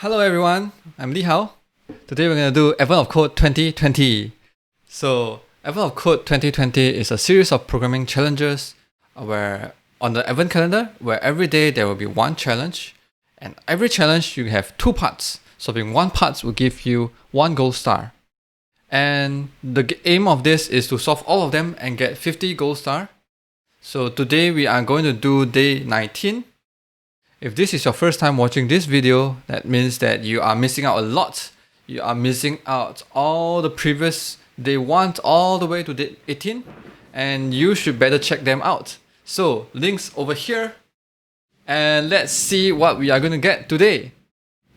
Hello everyone, I'm Li Hao. Today we're going to do Advent of Code 2020. So Advent of Code 2020 is a series of programming challenges where on the Advent calendar, where every day there will be one challenge, and every challenge you have two parts. Solving one part will give you one gold star. And the aim of this is to solve all of them and get 50 gold star. So today we are going to do day 19. If this is your first time watching this video, that means that you are missing out a lot. You are missing out all the previous day 1 all the way to day 18, and you should better check them out. So links over here, and let's see what we are going to get today.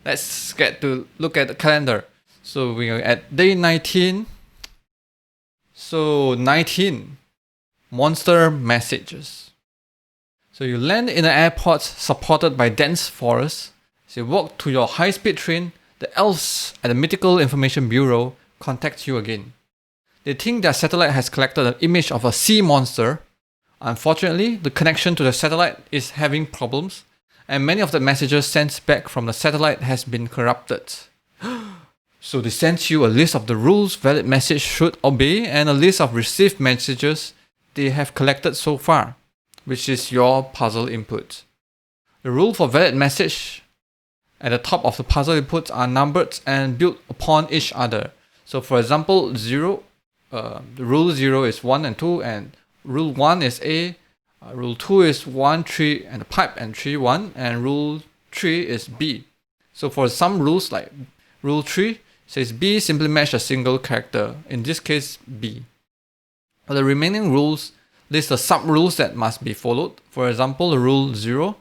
Let's get to look at the calendar. So we are at day 19. So 19, monster messages. So you land in an airport supported by dense forests. So you walk to your high-speed train. The elves at the Mythical Information Bureau contact you again. They think their satellite has collected an image of a sea monster. Unfortunately, the connection to the satellite is having problems, and many of the messages sent back from the satellite has been corrupted. So they sent you a list of the rules valid message should obey and a list of received messages they have collected so far, which is your puzzle input. The rule for valid message at the top of the puzzle inputs are numbered and built upon each other. So for example, rule 0 is 1 and 2, and rule 1 is A, rule 2 is 1, 3 and a pipe and 3, 1, and rule 3 is B. So for some rules like rule 3 says B simply match a single character, in this case B. For the remaining rules, list the sub-rules that must be followed. For example, the rule 0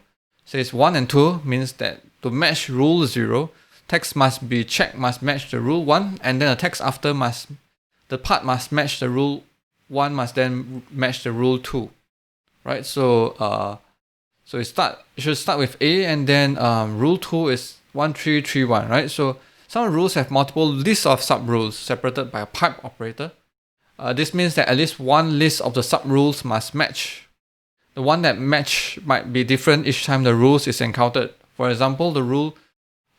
says 1 and 2 means that to match rule 0, text must be checked must match the rule 1, and then the text after the part must match the rule 1 must then match the rule 2. Right? So it should start with A, and then rule 2 is 1, 3, 3, 1, right? So some rules have multiple lists of sub-rules separated by a pipe operator. This means that at least one list of the sub-rules must match. The one that match might be different each time the rules is encountered. For example, the rule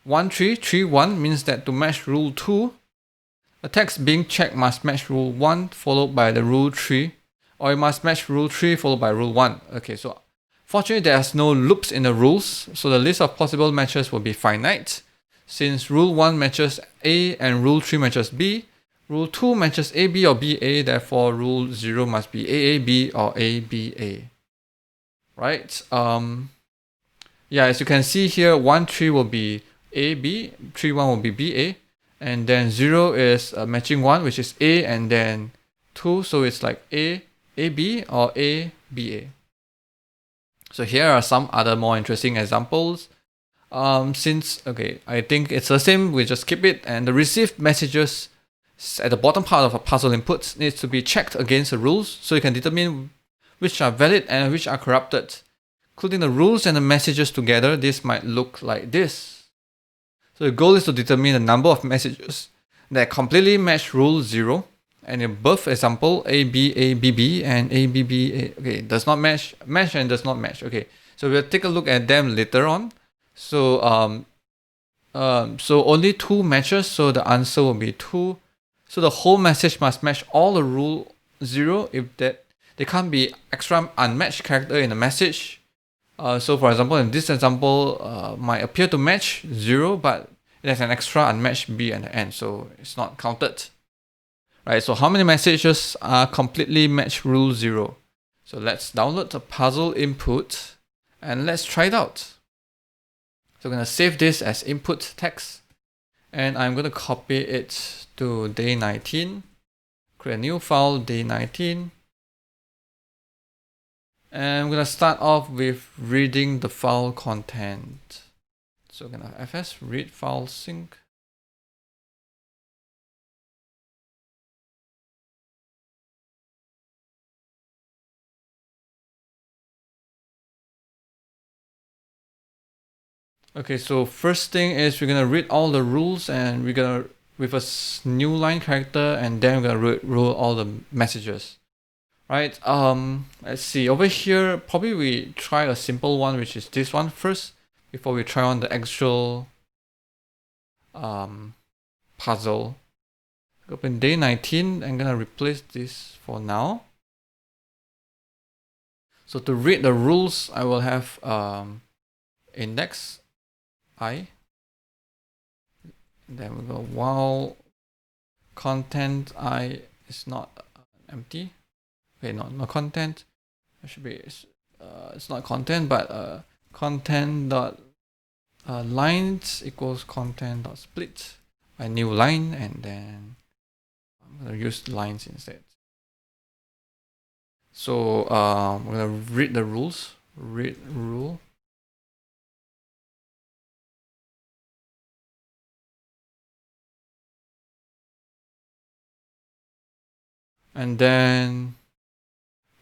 1331 means that to match rule 2, the text being checked must match rule 1 followed by the rule 3, or it must match rule 3 followed by rule 1. Okay, so fortunately there's no loops in the rules, so the list of possible matches will be finite. Since rule 1 matches A and rule 3 matches B, rule 2 matches AB or BA, therefore rule 0 must be AAB or ABA. Right? As you can see here, 1, 3 will be AB, 3, 1 will be BA, and then 0 is matching 1, which is A, and then 2, so it's like AB or ABA. So here are some other more interesting examples. I think it's the same, we just skip it, and the received messages at the bottom part of a puzzle input needs to be checked against the rules so you can determine which are valid and which are corrupted. Including the rules and the messages together, this might look like this. So the goal is to determine the number of messages that completely match rule 0. And in both example, ABABB and ABBA, does not match and does not match. Okay, so we'll take a look at them later on. So only 2 matches, so the answer will be 2. So the whole message must match all the rule 0 if that there can't be extra unmatched character in the message. So for example, in this example, might appear to match 0, but it has an extra unmatched B at the end, so it's not counted. Right, so how many messages are completely match rule 0? So let's download the puzzle input and let's try it out. So I'm going to save this as input text, and I'm going to copy it to day 19, create a new file, day 19, and I'm going to start off with reading the file content. So I'm going to fs read file sync. Okay, so first thing is we're gonna read all the rules, and we're gonna with a new line character, and then we're gonna rule all the messages. Right? Let's see. Over here, probably we try a simple one, which is this one first, before we try on the actual puzzle. Open day 19. I'm gonna replace this for now. So to read the rules, I will have index I. Then we go while content I is not empty. Okay, no content. It should be it's not content, but content dot lines equals content dot split a new line, and then I'm gonna use lines instead. So I'm gonna read the rules. Read rule. And then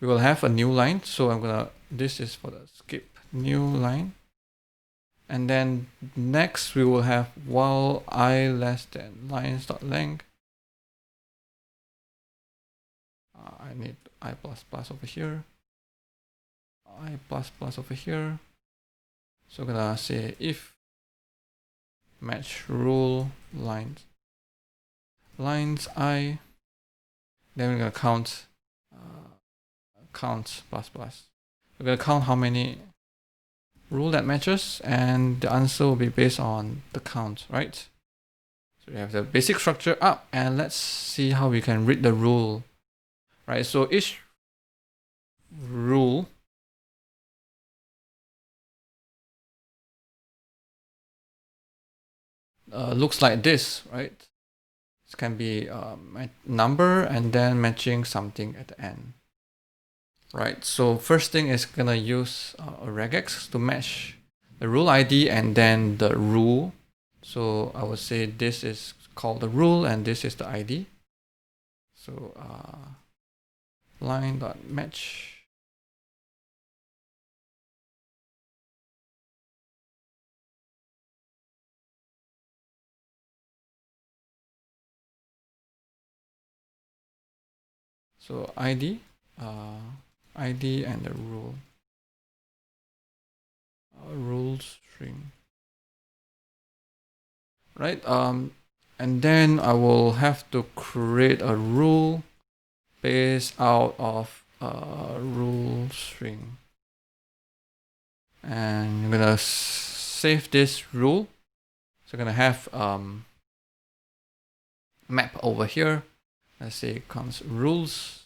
we will have a new line. So I'm gonna, this is for the skip new line. And then next we will have while I less than lines.length. I need I plus plus over here. I plus plus over here. So I'm gonna say if match rule lines I, then we're gonna count plus plus. We're gonna count how many rule that matches, and the answer will be based on the count, right? So we have the basic structure up, and let's see how we can read the rule, right? So each rule looks like this, right? This can be a number and then matching something at the end, right? So first thing is gonna use a regex to match the rule ID and then the rule. So I would say this is called the rule and this is the ID. So line.match. So ID, ID and the rule, rule string, right? And then I will have to create a rule based out of a rule string, and I'm gonna save this rule. So I'm gonna have map over here. Let's say const rules.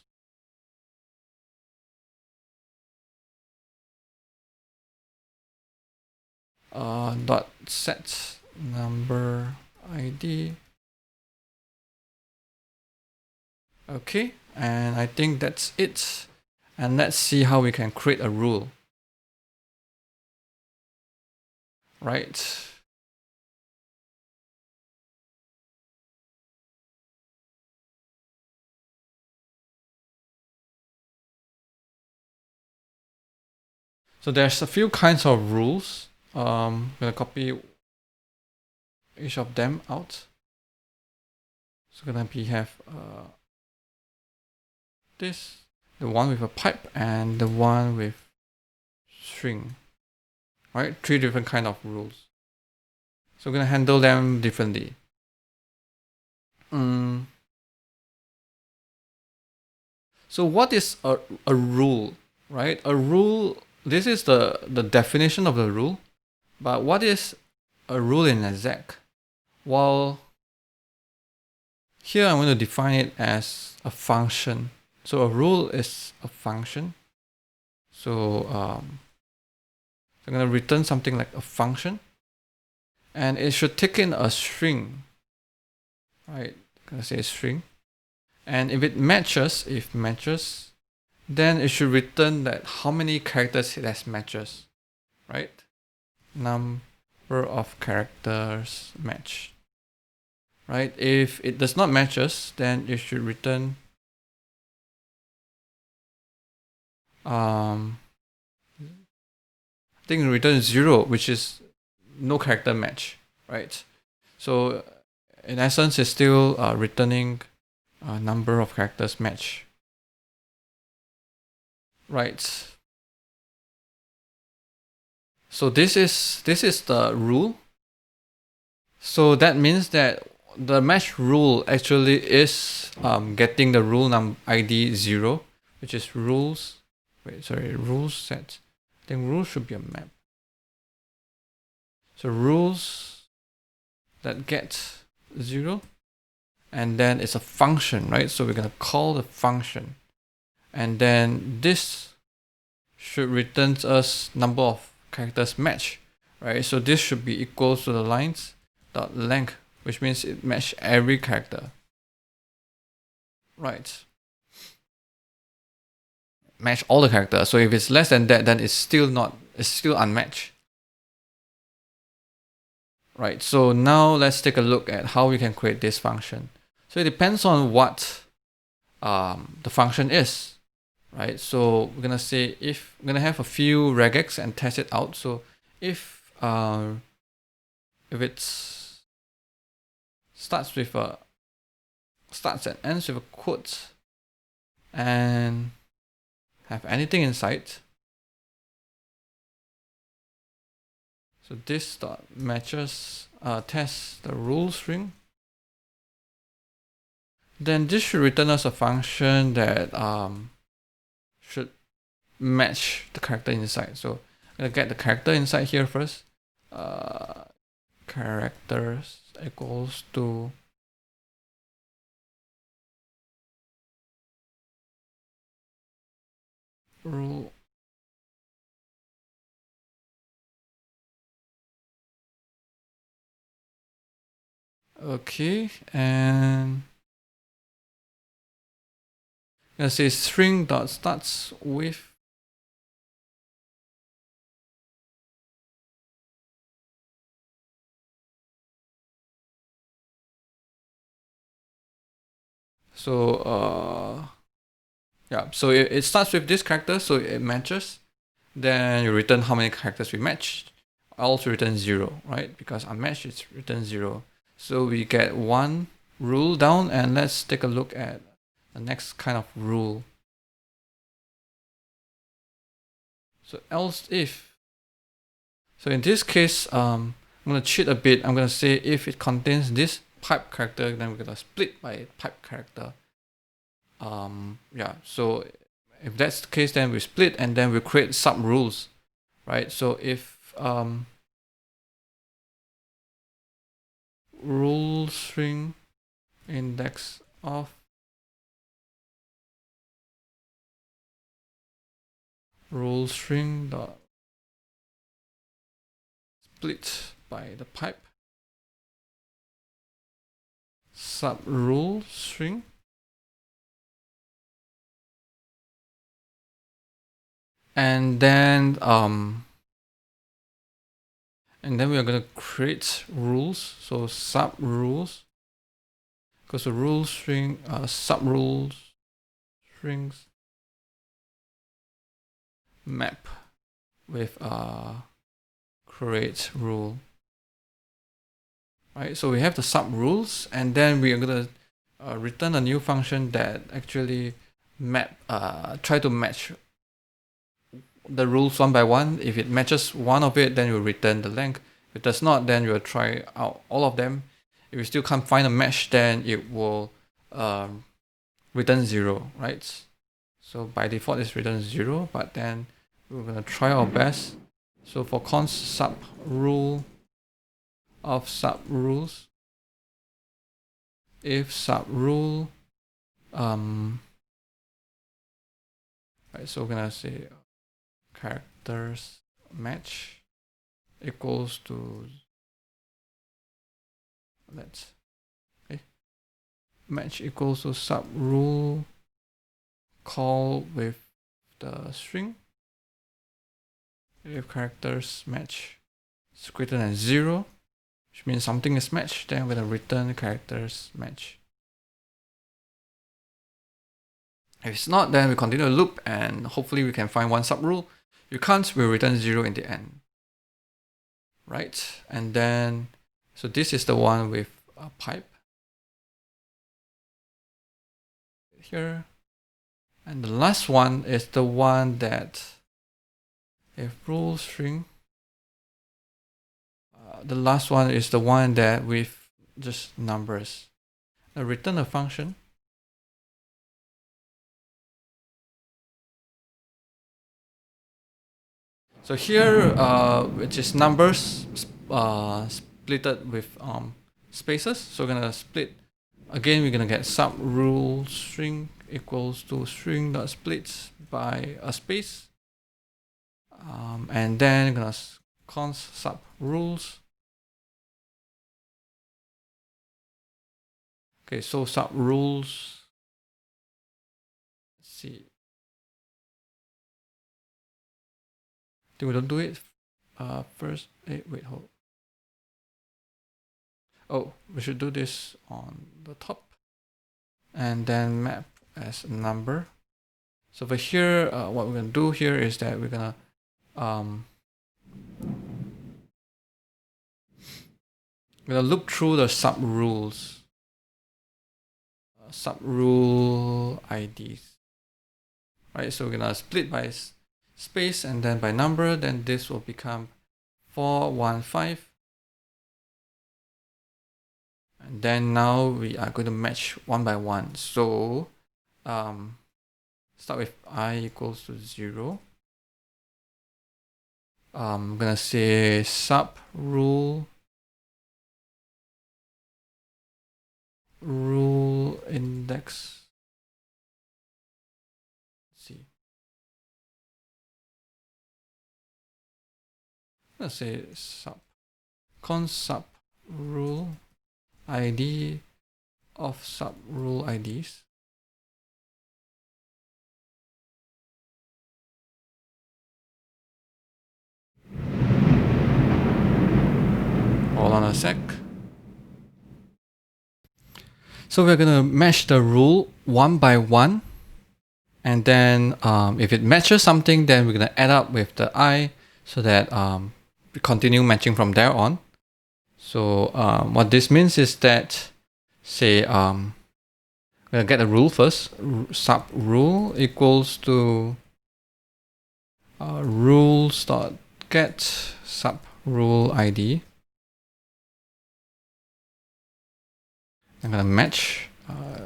Dot set number ID. Okay, and I think that's it. And let's see how we can create a rule. Right. So there's a few kinds of rules. I'm gonna copy each of them out. So gonna be have this, the one with a pipe and the one with string. Right, 3 different kind of rules. So we're gonna handle them differently. So what is a rule, right? A rule, this is the definition of the rule. But what is a rule in exec? Well, here I'm going to define it as a function. So a rule is a function. So I'm going to return something like a function. And it should take in a string. Right? I'm going to say string. And if it matches, then it should return that how many characters it has matches. Right? Number of characters match. Right? If it does not matches, then it should return I think it returns 0, which is no character match, right? So in essence, it's still returning a number of characters match, right? So this is the rule. So that means that the match rule actually is getting the rule ID 0, which is rules. Rules set. I think rules should be a map. So rules that get 0, and then it's a function, right? So we're gonna call the function, and then this should return us number of characters match, right? So this should be equal to the lines dot length, which means it match every character, right? Match all the characters. So if it's less than that, then it's still unmatched. Right, so now let's take a look at how we can create this function. So it depends on what the function is, right? So we're gonna say if we're gonna have a few regex and test it out. So if it's starts and ends with a quote and have anything inside. So this dot matches tests the rule string. Then this should return us a function that should match the character inside. So I'm gonna get the character inside here first. Characters equals to rule. Okay, and I'm gonna say string dot starts with yeah, so it starts with this character, so it matches. Then you return how many characters we matched. I also return 0, right? Because unmatched it's return 0. So we get one rule down, and let's take a look at the next kind of rule. So else if. So in this case, I'm gonna cheat a bit. I'm gonna say if it contains this pipe character, then we're gonna split by pipe character. Yeah, so if that's the case, then we split and then we create sub rules, right? So if rule string index of rule string dot split by the pipe sub rule string, and then we are going to create rules. So sub rules, because the rule string sub rules strings map with create rule, right? So we have the sub rules, and then we are going to return a new function that actually try to match the rules one by one. If it matches one of it, then you return the length. If it does not, then you'll try out all of them. If you still can't find a match, then it will return 0, right? So by default it's return 0, but then we're gonna try our best. So for const sub rule of sub rules, if sub rule right, so we're gonna say characters match equals to match equals to sub rule call with the string. If characters match is greater than 0, which means something is matched, then we're gonna return characters match. If it's not, then we continue the loop and hopefully we can find one sub rule. If you can't, we'll return 0 in the end. Right, and then so this is the one with a pipe here, and the last one is the one that if rule string the last one is the one that with just numbers. Return a function. So here, which is numbers splitted with spaces. So we're gonna split. Again, we're gonna get sub rule string equals to string dot split by a space, and then we're gonna const sub rules. Okay, so sub rules. Let's see. I think we don't do it first. Hey, wait, hold. Oh, we should do this on the top, and then map as a number. So for here, what we're gonna do here is that we're gonna look through the sub rules, sub rule IDs, right? So we're gonna split by space and then by number. Then this will become 415, and then now we are going to match one by one. So start with I equals to 0. I'm gonna say sub rule index. Let's see. Let's say const sub rule ID of sub rule IDs. Hold on a sec. So we're gonna match the rule one by one, and then if it matches something, then we're gonna add up with the I, so that we continue matching from there on. So what this means is that, say, we're gonna get a rule first. Sub rule equals to rules dot get sub rule ID. I'm gonna match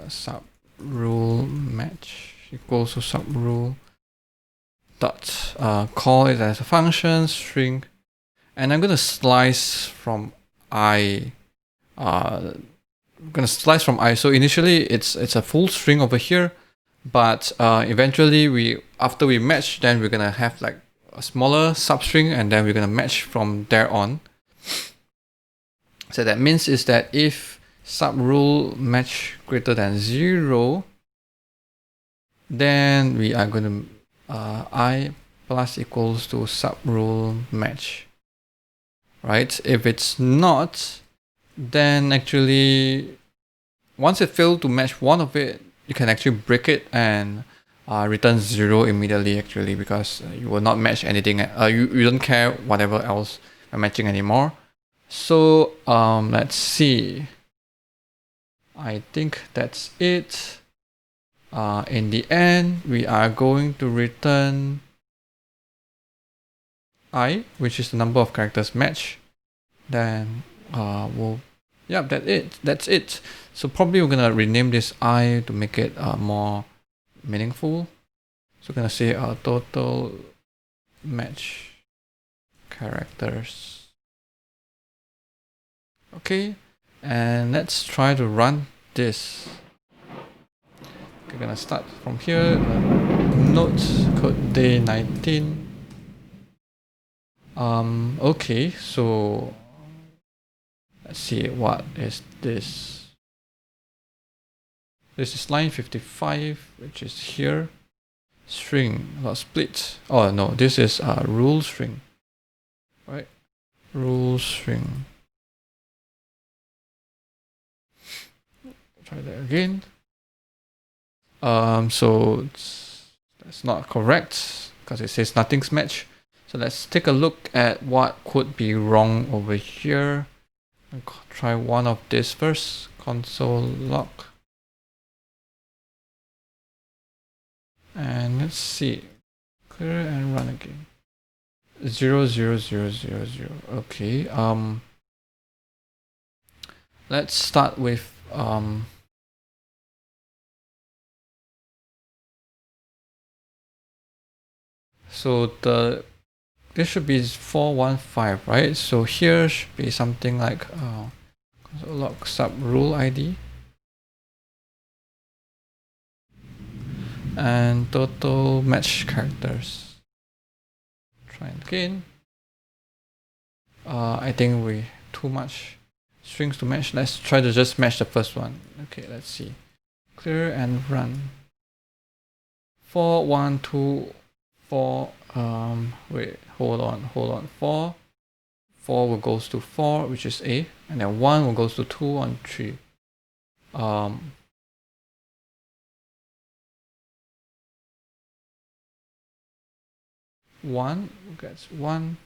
sub rule match equals to sub rule dot call it as a function string, and I'm gonna slice from I. I'm gonna slice from I. So initially it's a full string over here, but eventually after we match, then we're gonna have like a smaller substring, and then we're gonna match from there on. So that means is that if sub rule match greater than 0, then we are going to I plus equals to sub rule match, right? If it's not, then actually once it failed to match one of it, you can actually break it and return 0 immediately, actually, because you will not match anything. You don't care whatever else you're matching anymore. So let's see. I think that's it. In the end, we are going to return I, which is the number of characters matched. Then that's it. So probably we're gonna rename this I to make it more meaningful. So we're gonna say total match characters. Okay. And let's try to run this. We're gonna start from here. Note code day 19. Okay, so let's see, what is this? This is line 55, which is here. String, not split. Oh no, this is a rule string, right? Rule string. Try that again. So that's not correct because it says nothing's matched. So let's take a look at what could be wrong over here. I'll try one of this first. Console log. And let's see. Clear and run again. 0 0 0 0 0. Okay. let's start with so this should be 415, right? So here should be something like log sub rule ID and total match characters. Try again. I think we too much strings to match. Let's try to just match the first one. Okay, let's see. Clear and run. 4 1 2 4. Wait, hold on. 4 will goes to 4, which is A, and then 1 will goes to 2 on 3. 1 gets 1.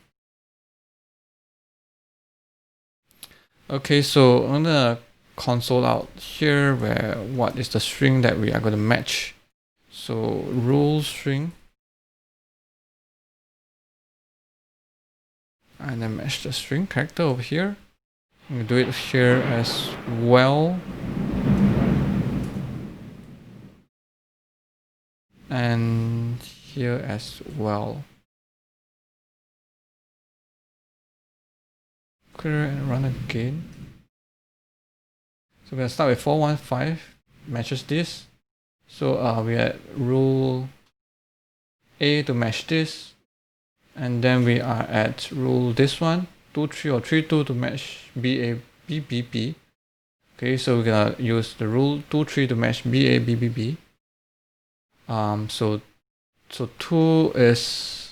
Okay, so I'm gonna console out here where what is the string that we are going to match. So rule string, and then match the string character over here. We do it here as well, and here as well. Clear and run again. So we're gonna start with 415, matches this. So we had rule A to match this, and then we are at rule this one, 2 3 or 3 2 to match BA BBB. Okay, so we're gonna use the rule 2 3 to match BA BBB. So 2 is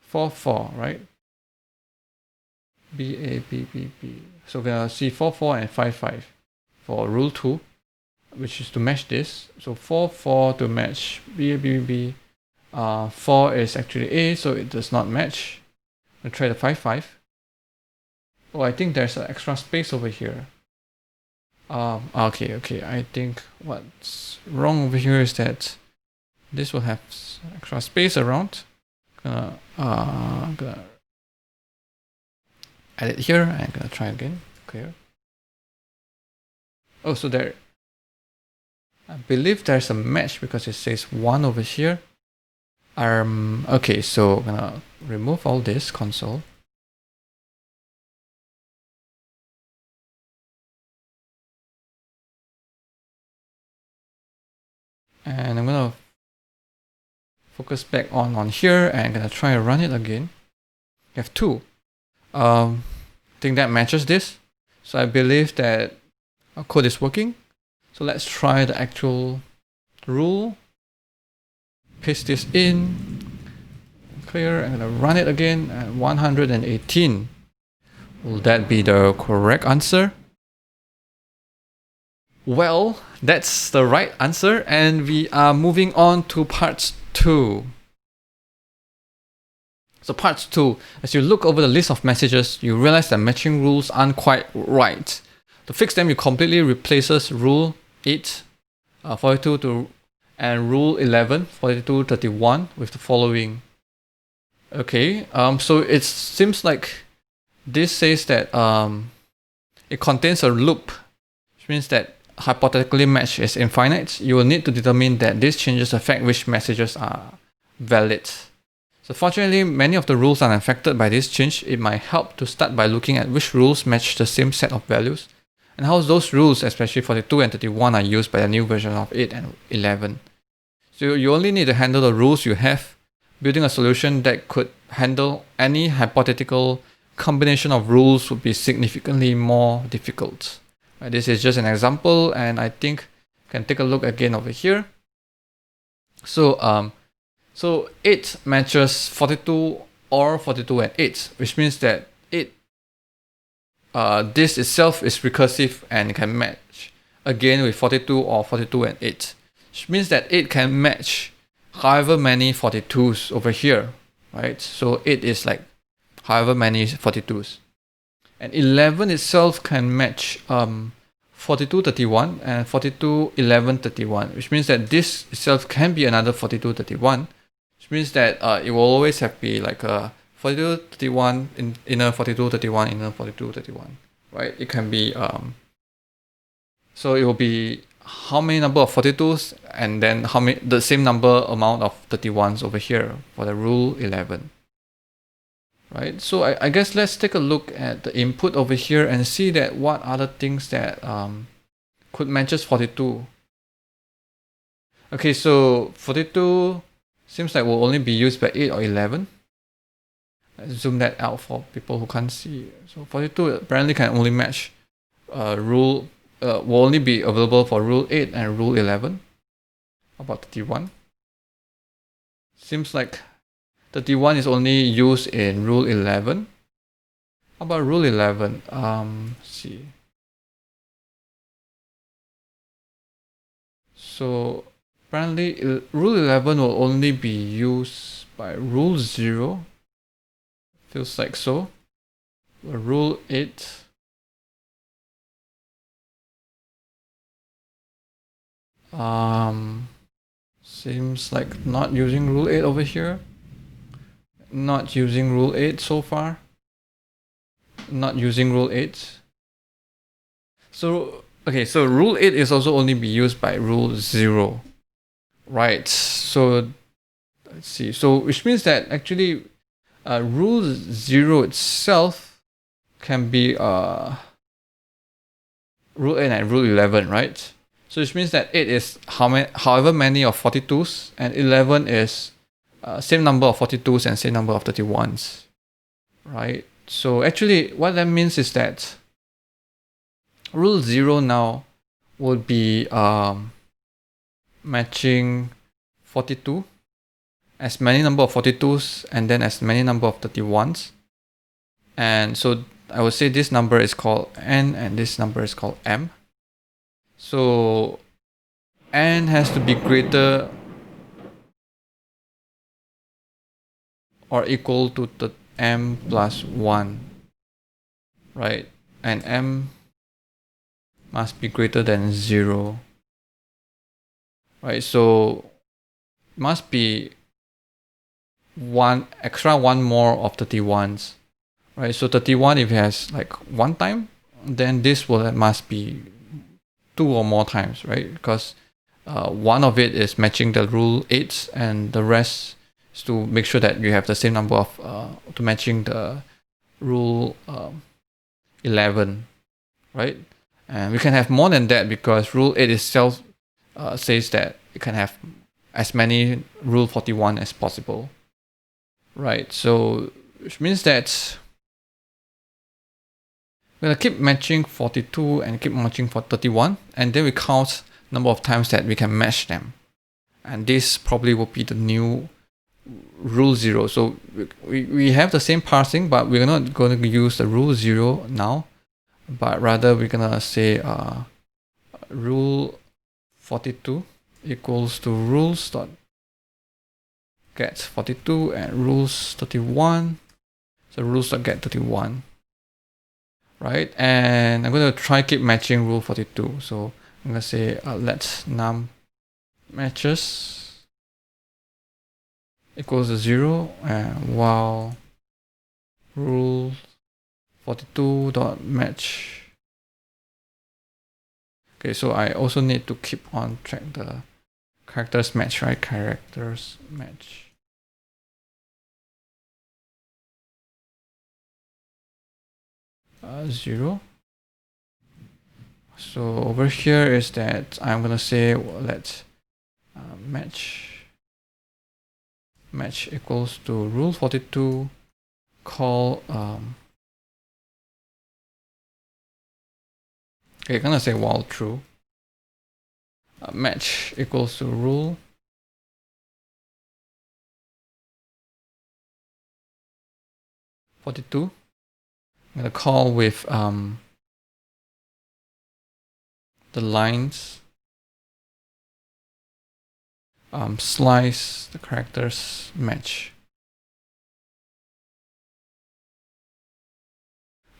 4 4, right? BA BBB. So we're gonna see 4 4 and 5 5 for rule 2, which is to match this. So 4 4 to match BA BBB. 4 is actually A, so it does not match. We'll try the 5 5. Oh, I think there's an extra space over here. Okay. I think what's wrong over here is that this will have extra space around. I'm gonna add it here and I'm gonna try again. Clear. Oh, so there, I believe there's a match because it says 1 over here. Okay, so I'm gonna remove all this console. And I'm gonna focus back on here and I'm gonna try to run it again. We have 2. I think that matches this. So I believe that our code is working. So let's try the actual rule. Paste this in. Clear. I'm gonna run it again at 118. Will that be the correct answer? Well, that's the right answer, and we are moving on to part 2. So part 2, as you look over the list of messages, you realize that matching rules aren't quite right. To fix them, you completely replaces rule 8, 42 and rule 11, 42, 31 with the following. Okay, so it seems like this says that it contains a loop, which means that hypothetically match is infinite. You will need to determine that these changes affect which messages are valid. So fortunately, many of the rules are affected by this change. It might help to start by looking at which rules match the same set of values and how those rules, especially 42 and 31, are used by the new version of 8 and 11. So you only need to handle the rules you have. Building a solution that could handle any hypothetical combination of rules would be significantly more difficult. This is just an example, and I think you can take a look again over here. So 8 matches 42 or 42 and 8, which means that 8, this itself is recursive and can match again with 42 or 42 and 8, which means that 8 can match however many 42s over here, right? So 8 is like however many 42s. And 11 itself can match 42 31 and 42 11 31, which means that this itself can be another 42 31, which means that it will always have be like a 42, 31, inner 42, 31, inner 42, 31, right? It can be, so it will be how many number of 42s and then how many, the same number amount of 31s over here for the rule 11, right? So I guess let's take a look at the input over here and see that what other things that could matches 42. Okay, so 42 seems like will only be used by 8 or 11. Let's zoom that out for people who can't see. So 42 apparently can only match will only be available for rule 8 and rule 11. About 31. Seems like 31 is only used in rule 11. How about rule 11? See. So apparently rule 11 will only be used by rule 0. Feels like so. Rule 8. Seems like not using rule 8 over here. Not using rule 8 so far. Not using rule 8. So, okay, so rule 8 is also only be used by rule 0. Right, so let's see. So, which means that actually rule 0 itself can be rule 8 and rule 11, right? So which means that 8 is however many of 42s and 11 is same number of 42s and same number of 31s, right? So actually what that means is that rule 0 now would be matching 42 as many number of 42s and then as many number of 31s. And so I would say this number is called n and this number is called m. So n has to be greater or equal to the m plus 1, right? And m must be greater than 0, right? So must be one more of 31s, right? So 31, if it has like 1 time, then this must be 2 or more times, right? Because one of it is matching the rule 8 and the rest is to make sure that you have the same number of to matching the rule 11, right? And we can have more than that because rule 8 itself says that it can have as many rule 41 as possible, right? So which means that we're gonna keep matching 42 and keep matching for 31, and then we count number of times that we can match them. And this probably will be the new rule 0. So we have the same parsing, but we're not going to use the rule 0 now, but rather we're gonna say rule 42 equals to rules dot get 42 and rules 31. So rules dot get 31. Right, and I'm going to try keep matching rule 42. So I'm going to say let num matches equals to 0 and while rule 42 dot match. Okay, so I also need to keep on track the characters match, right? Characters match. Zero. So over here is that I'm gonna say let's match equals to rule 42 call okay, I'm gonna say while true match equals to rule 42. I'm gonna call with the lines slice the characters match.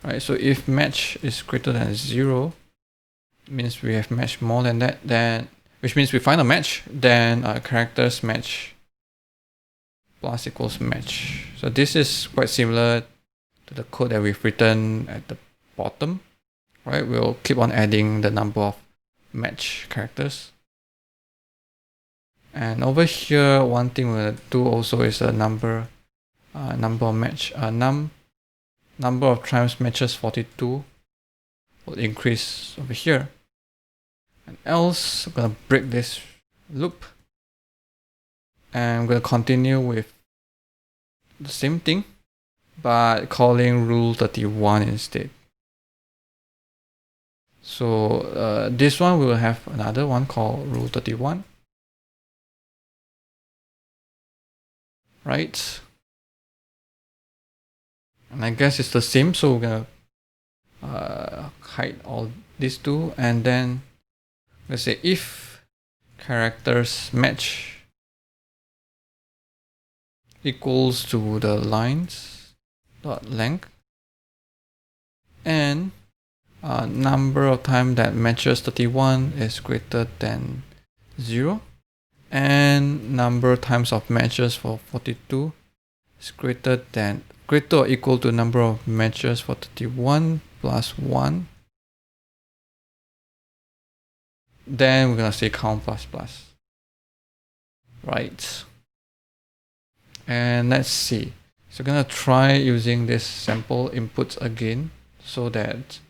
Right, so if match is greater than 0, means we have matched more than that, then which means we find a match, then characters match plus equals match. So this is quite similar to the code that we've written at the bottom, right? We'll keep on adding the number of match characters. And over here, one thing we'll do also is a number of match, number of times matches 42 will increase over here. And else, I'm gonna break this loop, and I'm gonna continue with the same thing, but calling rule 31 instead. So this one we will have another one called rule 31, right? And I guess it's the same, so we're gonna hide all these two, and then let's say if characters match equals to the lines dot length, and number of time that matches 31 is greater than 0, and number of times of matches for 42 is greater or equal to number of matches for 31 plus 1, then we're gonna say count plus plus, right? And let's see. So we're gonna try using this sample inputs again, so that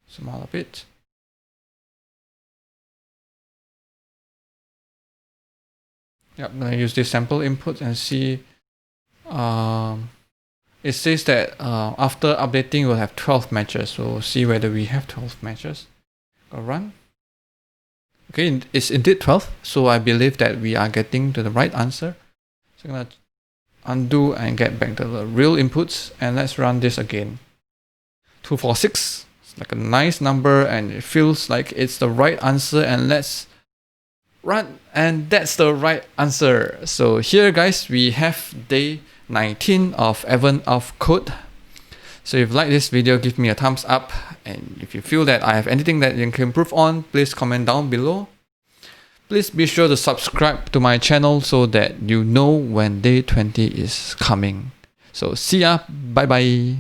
small a bit. Yep, I'm gonna use this sample input and see. It says that after updating we'll have 12 matches, so see whether we have 12 matches. Go run. Okay, it's indeed 12, so I believe that we are getting to the right answer. So I'm gonna undo and get back to the real inputs, and let's run this again. 246, it's like a nice number and it feels like it's the right answer, and let's run, and that's the right answer. So here guys, we have day 19 of Advent of Code. So if you like this video, give me a thumbs up, and if you feel that I have anything that you can improve on, please comment down below. Please be sure to subscribe to my channel so that you know when day 20 is coming. So see ya, bye bye.